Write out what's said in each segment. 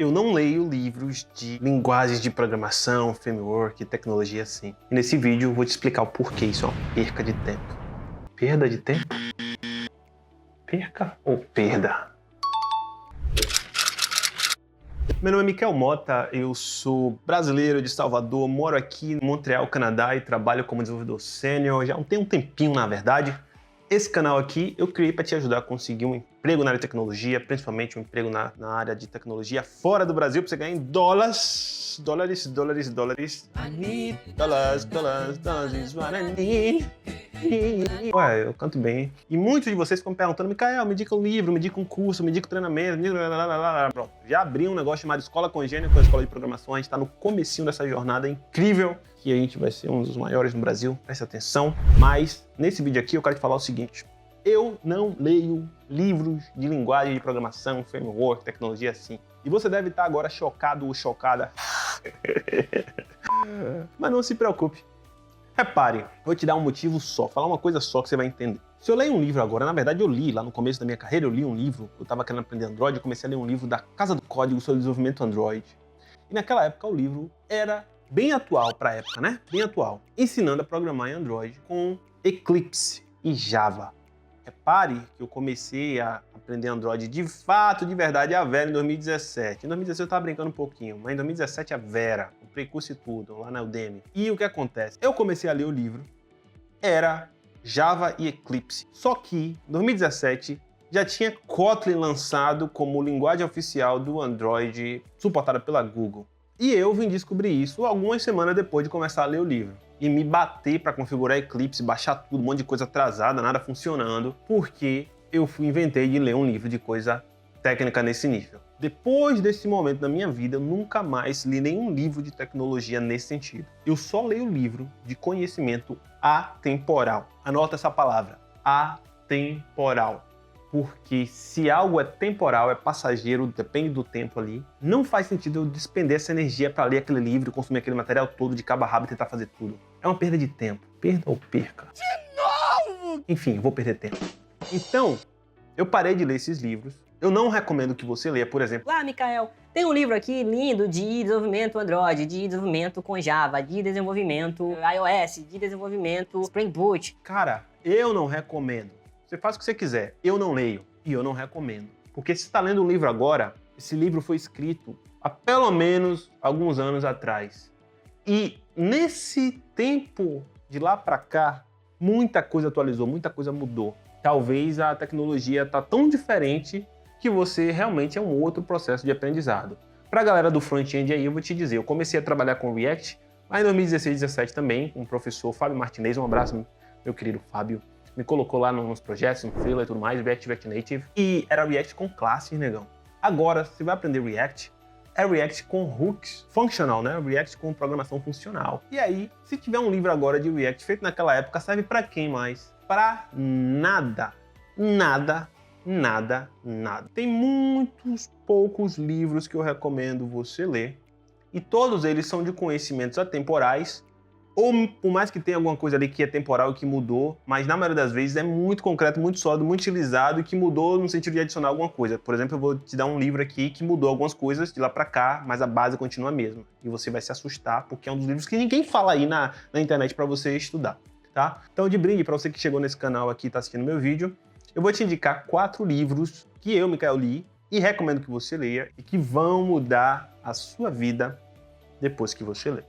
Eu não leio livros de linguagens de programação, framework, tecnologia assim. E nesse vídeo eu vou te explicar o porquê isso é uma perca de tempo. Perda de tempo? Perca ou perda? Meu nome é Miquel Mota, eu sou brasileiro de Salvador, moro aqui em Montreal, Canadá e trabalho como desenvolvedor sênior já tem um tempinho, na verdade. Esse canal aqui eu criei para te ajudar a conseguir um emprego na área de tecnologia, principalmente um emprego na área de tecnologia fora do Brasil, para você ganhar em dólares. I need dollars is what I need. Ué, eu canto bem. E muitos de vocês ficam perguntando, Micael, me indica um livro, me indica um curso, me indica um treinamento, me indica... Pronto, já abri um negócio chamado Escola Congênio, com a Escola de Programação. A gente está no comecinho dessa jornada incrível, que a gente vai ser um dos maiores no Brasil, presta atenção. Mas, nesse vídeo aqui, eu quero te falar o seguinte. Eu não leio livros de linguagem de programação, framework, tecnologia assim. E você deve estar agora chocado ou chocada. Mas não se preocupe. Repare, vou te dar um motivo só, falar uma coisa só que você vai entender. Se eu leio um livro agora, na verdade eu li, lá no começo da minha carreira eu li um livro, eu estava querendo aprender Android, eu comecei a ler um livro da Casa do Código sobre desenvolvimento Android. E naquela época o livro era bem atual para a época, né? Bem atual. Ensinando a programar em Android com Eclipse e Java. Repare que eu comecei a aprender Android de fato, de verdade, a Vera em 2017. Em 2016 eu estava brincando um pouquinho, mas em 2017 a Vera, o precurso e tudo, lá na Udemy. E o que acontece? Eu comecei a ler o livro, era Java e Eclipse. Só que, em 2017, já tinha Kotlin lançado como linguagem oficial do Android, suportada pela Google. E eu vim descobrir isso algumas semanas depois de começar a ler o livro. E me bater para configurar Eclipse, baixar tudo, um monte de coisa atrasada, nada funcionando, porque eu inventei de ler um livro de coisa técnica nesse nível. Depois desse momento da minha vida, eu nunca mais li nenhum livro de tecnologia nesse sentido. Eu só leio livro de conhecimento atemporal. Anota essa palavra, atemporal. Porque se algo é temporal, é passageiro, depende do tempo ali, não faz sentido eu despender essa energia para ler aquele livro, consumir aquele material todo de cabo a rabo e tentar fazer tudo. É uma perda de tempo. Perda ou perca? De novo! Enfim, vou perder tempo. Então, eu parei de ler esses livros. Eu não recomendo que você leia, por exemplo... Micael, tem um livro aqui lindo de desenvolvimento Android, de desenvolvimento com Java, de desenvolvimento iOS, de desenvolvimento Spring Boot. Cara, eu não recomendo. Você faz o que você quiser, eu não leio e eu não recomendo. Porque se você está lendo um livro agora, esse livro foi escrito há pelo menos alguns anos atrás. E nesse tempo de lá para cá, muita coisa atualizou, muita coisa mudou. Talvez a tecnologia está tão diferente que você realmente é um outro processo de aprendizado. Para a galera do front-end aí, eu vou te dizer, eu comecei a trabalhar com React, lá em 2016, 2017 também, com o professor Fábio Martinez, um abraço, meu querido Fábio. Me colocou lá nos projetos, no Freela e tudo mais, React Native. E era React com classes, negão. Agora, você vai aprender React, é React com hooks functional, né? React com programação funcional. E aí, se tiver um livro agora de React feito naquela época, serve pra quem mais? Pra nada. Nada, nada, nada. Tem muitos poucos livros que eu recomendo você ler. E todos eles são de conhecimentos atemporais, ou por mais que tenha alguma coisa ali que é temporal e que mudou, mas na maioria das vezes é muito concreto, muito sólido, muito utilizado e que mudou no sentido de adicionar alguma coisa. Por exemplo, eu vou te dar um livro aqui que mudou algumas coisas de lá pra cá, mas a base continua a mesma. E você vai se assustar, porque é um dos livros que ninguém fala aí na internet pra você estudar, tá? Então, de brinde, pra você que chegou nesse canal aqui e tá assistindo meu vídeo, eu vou te indicar 4 livros que eu, Micael, li e recomendo que você leia e que vão mudar a sua vida depois que você ler.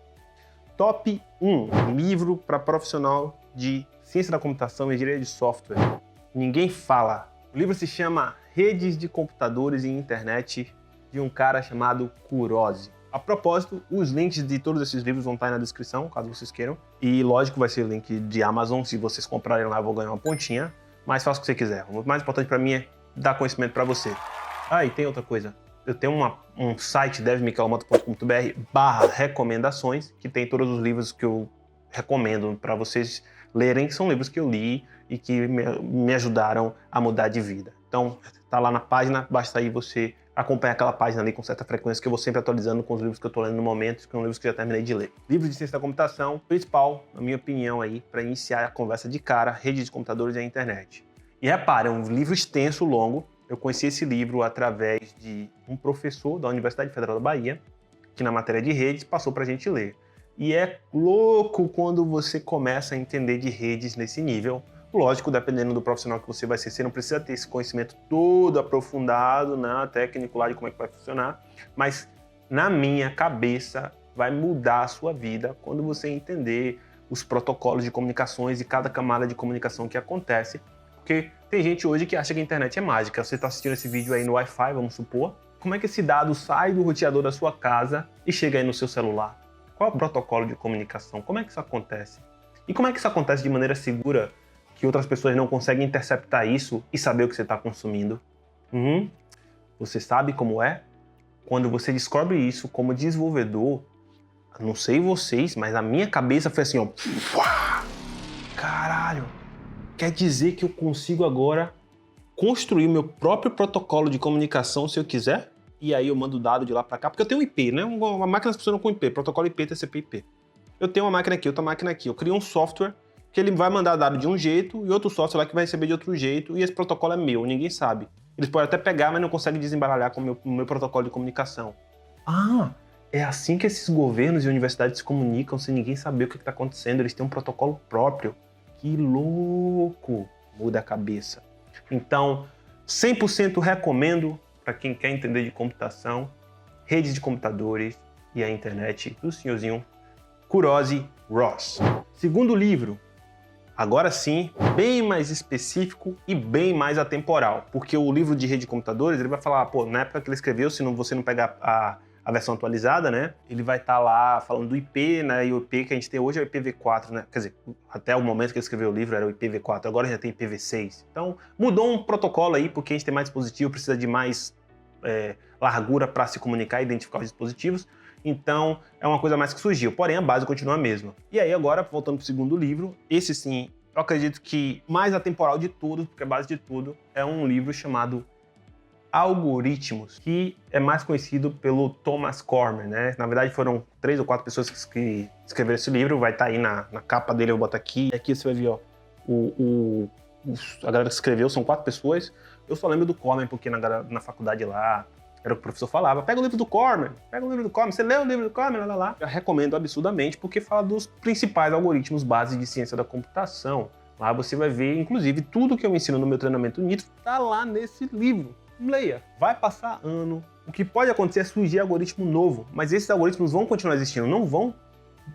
Top 1, livro para profissional de ciência da computação e engenharia de software. Ninguém fala. O livro se chama Redes de Computadores e Internet, de um cara chamado Kurose. A propósito, os links de todos esses livros vão estar aí na descrição, caso vocês queiram. E lógico, vai ser o link de Amazon, se vocês comprarem lá eu vou ganhar uma pontinha. Mas faça o que você quiser. O mais importante para mim é dar conhecimento para você. Ah, e tem outra coisa. Eu tenho um site, devmicaelmota.com.br/recomendações, que tem todos os livros que eu recomendo para vocês lerem, que são livros que eu li e que me ajudaram a mudar de vida. Então, tá lá na página, basta aí você acompanhar aquela página ali com certa frequência, que eu vou sempre atualizando com os livros que eu tô lendo no momento, que são livros que eu já terminei de ler. Livros de ciência da computação, principal, na minha opinião aí, para iniciar a conversa de cara, rede de computadores e a internet. E repara, é um livro extenso, longo, Eu conheci esse livro através de um professor da Universidade Federal da Bahia, que na matéria de redes passou para a gente ler. E é louco quando você começa a entender de redes nesse nível. Lógico, dependendo do profissional que você vai ser, você não precisa ter esse conhecimento todo aprofundado, né, técnico lá de como é que vai funcionar, mas na minha cabeça vai mudar a sua vida quando você entender os protocolos de comunicações e cada camada de comunicação que acontece, porque tem gente hoje que acha que a internet é mágica. Você está assistindo esse vídeo aí no Wi-Fi, vamos supor, como é que esse dado sai do roteador da sua casa e chega aí no seu celular? Qual é o protocolo de comunicação? Como é que isso acontece? E como é que isso acontece de maneira segura, que outras pessoas não conseguem interceptar isso e saber o que você está consumindo? Você sabe como é? Quando você descobre isso como desenvolvedor, não sei vocês, mas a minha cabeça foi assim, ó. Caralho! Quer dizer que eu consigo agora construir o meu próprio protocolo de comunicação se eu quiser? E aí eu mando o dado de lá para cá, porque eu tenho IP, né? Uma máquina funciona com IP, protocolo IP, TCP, IP. Eu tenho uma máquina aqui, outra máquina aqui. Eu crio um software que ele vai mandar dado de um jeito e outro software lá que vai receber de outro jeito, e esse protocolo é meu, ninguém sabe. Eles podem até pegar, mas não conseguem desembaralhar com o meu protocolo de comunicação. Ah, é assim que esses governos e universidades se comunicam sem ninguém saber o que está acontecendo. Eles têm um protocolo próprio. Que louco! Muda a cabeça. Então, 100% recomendo para quem quer entender de computação, redes de computadores e a internet do senhorzinho Kuroshi Ross. Segundo livro, agora sim, bem mais específico e bem mais atemporal, porque o livro de rede de computadores, ele vai falar, pô, na época que ele escreveu, se você não pegar a versão atualizada, né, ele vai estar lá falando do IP, né, e o IP que a gente tem hoje é o IPv4, né, quer dizer, até o momento que ele escreveu o livro era o IPv4, agora já tem IPv6. Então, mudou um protocolo aí, porque a gente tem mais dispositivo, precisa de mais largura para se comunicar e identificar os dispositivos. Então, é uma coisa mais que surgiu, porém a base continua a mesma. E aí agora, voltando para o segundo livro, esse sim, eu acredito que mais atemporal de tudo, porque a base de tudo, é um livro chamado Algoritmos, que é mais conhecido pelo Thomas Cormer, né? Na verdade foram 3 ou 4 pessoas que escreveram esse livro, vai estar aí na capa dele, eu boto aqui. E aqui você vai ver, ó, a galera que escreveu são 4 pessoas. Eu só lembro do Cormer, porque na faculdade lá, era o que o professor falava, pega o livro do Cormer, você lê o livro do Cormer, lá. Eu recomendo absurdamente, porque fala dos principais algoritmos base de ciência da computação. Lá você vai ver, inclusive, tudo que eu ensino no meu treinamento Nitro está lá nesse livro. Leia. Vai passar ano. O que pode acontecer é surgir algoritmo novo, mas esses algoritmos vão continuar existindo, não vão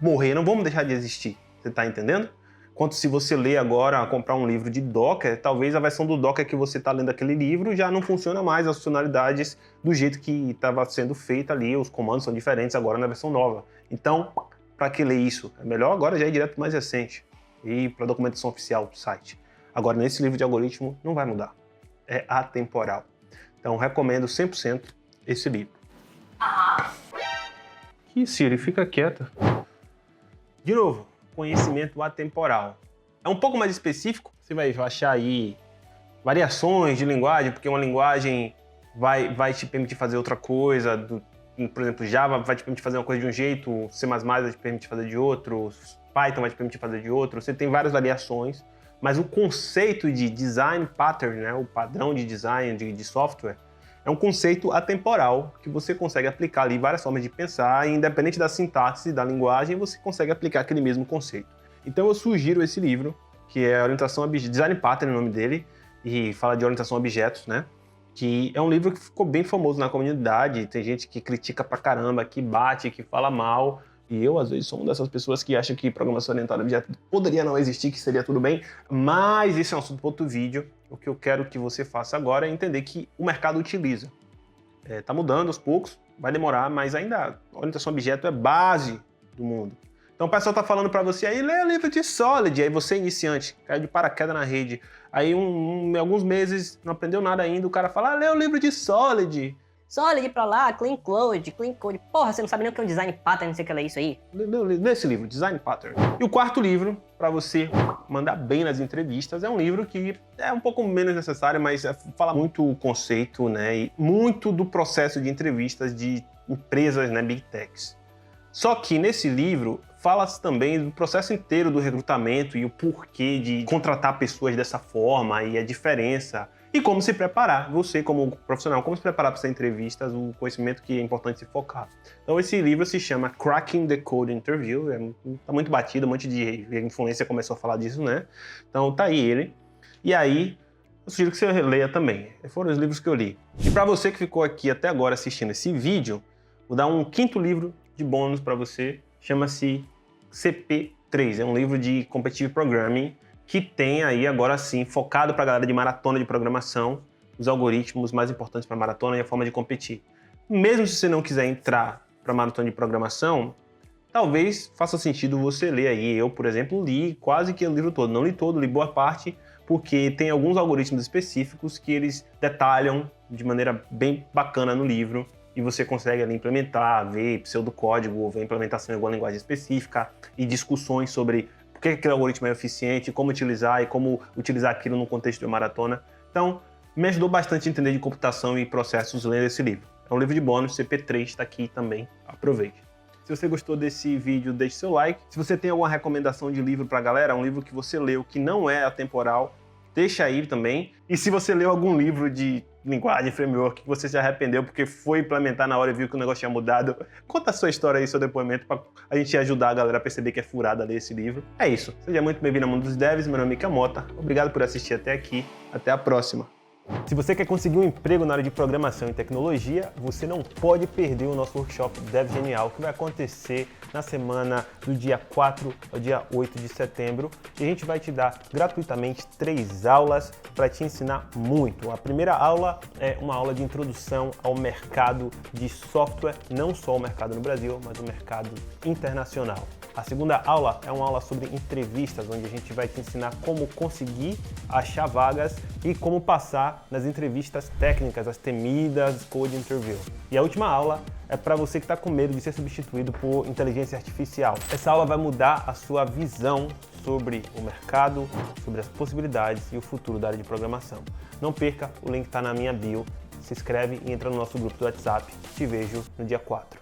morrer, não vão deixar de existir. Você está entendendo? Quanto se você ler agora, comprar um livro de Docker, talvez a versão do Docker que você está lendo aquele livro já não funciona mais, as funcionalidades do jeito que estava sendo feita ali, os comandos são diferentes agora na versão nova. Então, para que ler isso? É melhor agora já ir direto para mais recente e para a documentação oficial do site. Agora, nesse livro de algoritmo, não vai mudar. É atemporal. Então, recomendo 100% esse livro. Que Siri, fica quieta. De novo, conhecimento atemporal. É um pouco mais específico, você vai achar aí variações de linguagem, porque uma linguagem vai te permitir fazer outra coisa, por exemplo, Java vai te permitir fazer uma coisa de um jeito, C++ vai te permitir fazer de outro, Python vai te permitir fazer de outro, você tem várias variações, mas o conceito de design pattern, né, o padrão de design de software, é um conceito atemporal que você consegue aplicar ali várias formas de pensar, e independente da sintaxe da linguagem, você consegue aplicar aquele mesmo conceito. Então eu sugiro esse livro, que é Orientação Design Pattern, é o nome dele, e fala de orientação a objetos, né? Que é um livro que ficou bem famoso na comunidade, tem gente que critica pra caramba, que bate, que fala mal, e eu, às vezes, sou uma dessas pessoas que acham que programação orientada a objetos poderia não existir, que seria tudo bem, mas esse é um assunto para outro vídeo. O que eu quero que você faça agora é entender que o mercado utiliza. Tá mudando aos poucos, vai demorar, mas ainda a orientação a objeto é base do mundo. Então o pessoal tá falando para você aí, lê o livro de Solid, aí você iniciante, caiu de paraquedas na rede, aí em alguns meses não aprendeu nada ainda, o cara fala, lê o livro de Solid. Solid pra lá, clean code. Porra, você não sabe nem o que é um design pattern, não sei o que é isso aí. Lê esse livro, Design Pattern. E o quarto livro, para você mandar bem nas entrevistas, é um livro que é um pouco menos necessário, mas fala muito o conceito, né, e muito do processo de entrevistas de empresas, né, Big Techs. Só que nesse livro fala-se também do processo inteiro do recrutamento e o porquê de contratar pessoas dessa forma e a diferença E como se preparar, você como profissional, como se preparar para essas entrevistas, o conhecimento que é importante se focar. Então esse livro se chama Cracking the Code Interview, tá muito batido, um monte de influência começou a falar disso, né? Então tá aí ele. E aí, eu sugiro que você leia também. Foram os livros que eu li. E para você que ficou aqui até agora assistindo esse vídeo, vou dar um 5º livro de bônus para você, chama-se CP3, é um livro de Competitive Programming, que tem aí agora sim, focado para a galera de maratona de programação, os algoritmos mais importantes para maratona e a forma de competir. Mesmo se você não quiser entrar para maratona de programação, talvez faça sentido você ler aí. Eu, por exemplo, li quase que o livro todo. Não li todo, li boa parte, porque tem alguns algoritmos específicos que eles detalham de maneira bem bacana no livro e você consegue ali implementar, ver pseudocódigo, ver implementação em alguma linguagem específica e discussões sobre por que aquele algoritmo é eficiente, como utilizar e como utilizar aquilo no contexto de maratona. Então, me ajudou bastante a entender de computação e processos lendo esse livro. É um livro de bônus, CP3 está aqui também, aproveite. Se você gostou desse vídeo, deixe seu like. Se você tem alguma recomendação de livro pra galera, um livro que você leu que não é atemporal, deixa aí também. E se você leu algum livro de linguagem, framework, que você se arrependeu porque foi implementar na hora e viu que o negócio tinha mudado, conta a sua história aí, seu depoimento, pra a gente ajudar a galera a perceber que é furada ler esse livro. É isso. Seja muito bem-vindo ao Mundo dos Devs. Meu nome é Mika Mota. Obrigado por assistir até aqui. Até a próxima. Se você quer conseguir um emprego na área de programação e tecnologia, você não pode perder o nosso workshop Dev Genial, que vai acontecer na semana do dia 4 ao dia 8 de setembro. E a gente vai te dar gratuitamente 3 aulas para te ensinar muito. A primeira aula é uma aula de introdução ao mercado de software, não só o mercado no Brasil, mas o mercado internacional. A segunda aula é uma aula sobre entrevistas, onde a gente vai te ensinar como conseguir achar vagas e como passar nas entrevistas técnicas, as temidas Code Interview. E a última aula é para você que está com medo de ser substituído por inteligência artificial. Essa aula vai mudar a sua visão sobre o mercado, sobre as possibilidades e o futuro da área de programação. Não perca, o link está na minha bio. Se inscreve e entra no nosso grupo do WhatsApp. Te vejo no dia 4.